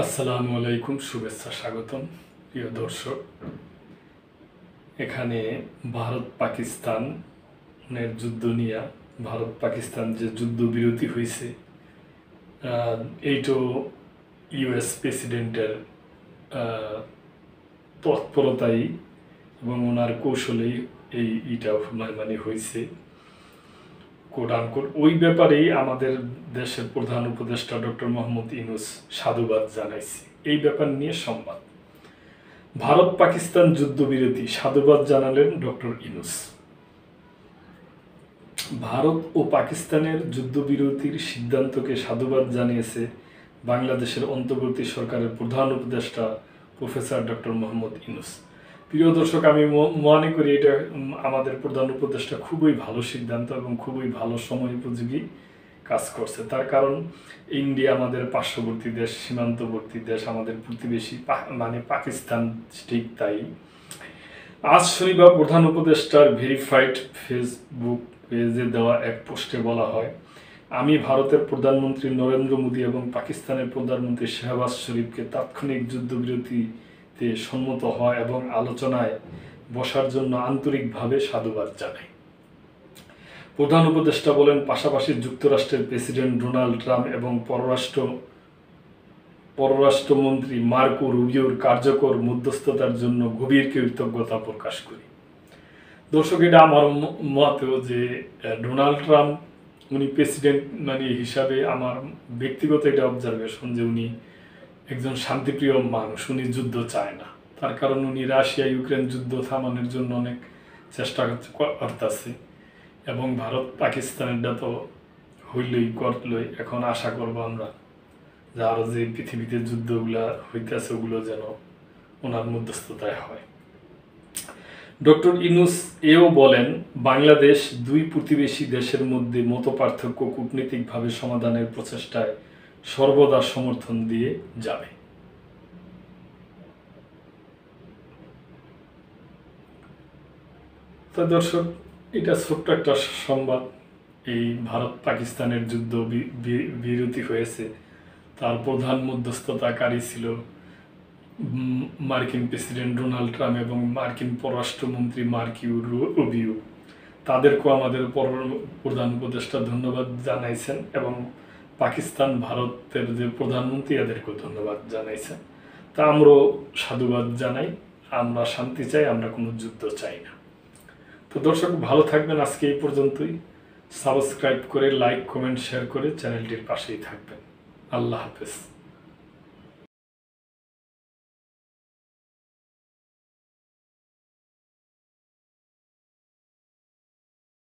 আসসালামু আলাইকুম, শুভেচ্ছা, স্বাগতম প্রিয় দর্শক। এখানে ভারত পাকিস্তানের যুদ্ধ নিয়ে ভারত পাকিস্তান যে যুদ্ধবিরতি হয়েছে, এইটো ইউএস প্রেসিডেন্টের তৎপরতাই এবং ওনার কৌশলেই এইটা মানে হয়েছে কোট আনকোট। ওই ব্যাপারেই আমাদের দেশের প্রধান উপদেষ্টা ডক্টর মোহাম্মদ ইউনূস সাধুবাদ জানাইছে। এই ব্যাপার নিয়ে সংবাদ। ভারত পাকিস্তান যুদ্ধবিরতি সাধুবাদ জানালেন ডক্টর ইউনূস। ভারত ও পাকিস্তানের যুদ্ধবিরতির সিদ্ধান্তকে সাধুবাদ জানিয়েছে বাংলাদেশের অন্তর্বর্তী সরকারের প্রধান উপদেষ্টা প্রফেসর ডক্টর মোহাম্মদ ইউনূস। প্রিয় দর্শক, আমি মনে করি এটা আমাদের প্রধান উপদেষ্টা খুবই ভালো সিদ্ধান্ত এবং খুবই ভালো সময় উপযোগী কাজ করছে। তার কারণ ইন্ডিয়া আমাদের পার্শ্ববর্তী দেশ, সীমান্তবর্তী দেশ, আমাদের প্রতিবেশী মানে পাকিস্তান ঠিক তাই। আজ শনিবার প্রধান উপদেষ্টার ভেরিফাইড ফেসবুক পেজে দেওয়া এক পোস্টে বলা হয়, আমি ভারতের প্রধানমন্ত্রী নরেন্দ্র মোদী এবং পাকিস্তানের প্রধানমন্ত্রী শাহবাজ শরীফকে তাৎক্ষণিক যুদ্ধবিরতিতে সম্মত হওয়া এবং আলোচনায় বসার জন্য আন্তরিকভাবে সাধুবাদ জানাই। প্রধান উপদেষ্টা বলেন, পাশাপাশি যুক্তরাষ্ট্রের প্রেসিডেন্ট ডোনাল্ড ট্রাম্প এবং পররাষ্ট্রমন্ত্রী মার্কো রুবিওর কার্যকর মধ্যস্থতার জন্য গভীর কৃতজ্ঞতা প্রকাশ করি। দর্শক, এটা আমার মতেও যে ডোনাল্ড ট্রাম্প উনি প্রেসিডেন্ট হিসাবে আমার ব্যক্তিগত এটা অবজারভেশন যে উনি একজন শান্তিপ্রিয় মানুষ, উনি যুদ্ধ চায় না। তার কারণ উনি রাশিয়া ইউক্রেন যুদ্ধ থামানোর জন্য অনেক চেষ্টা করতেছে এবং ভারত পাকিস্তানেরটা তো করলই। এখন আশা করবো আমরা যে আরও যে পৃথিবীতে যুদ্ধগুলা হইতেছে ওগুলো যেন ওনার মধ্যস্থতায় হয়। ডক্টর ইউনূস এও বলেন, বাংলাদেশ দুই প্রতিবেশী দেশের মধ্যে মতপার্থক্য কূটনীতিকভাবে সমাধানের প্রচেষ্টায় সর্বদা সমর্থন দিয়ে যাবে। তো দর্শক, এটা ছোট্ট একটা সংবাদ। এই ভারত পাকিস্তানের যুদ্ধ বিরতি হয়েছে, তার প্রধান মধ্যস্থতাকারী ছিল মার্কিন প্রেসিডেন্ট ডোনাল্ড ট্রাম্প এবং মার্কিন পররাষ্ট্রমন্ত্রী মার্কো রুবিও। তাদেরকেও আমাদের প্রধান উপদেষ্টা ধন্যবাদ জানাইছেন এবং পাকিস্তান ভারতের যে প্রধানমন্ত্রী এদেরকেও ধন্যবাদ জানাইছেন। তা আমরাও সাধুবাদ জানাই। আমরা শান্তি চাই, আমরা কোনো যুদ্ধ চাই না। তো দর্শক, ভালো থাকবেন। আজকে এই পর্যন্তই। সাবস্ক্রাইব করে, লাইক, কমেন্ট, শেয়ার করে চ্যানেলটির পাশেই থাকবেন। আল্লাহ হাফেজ।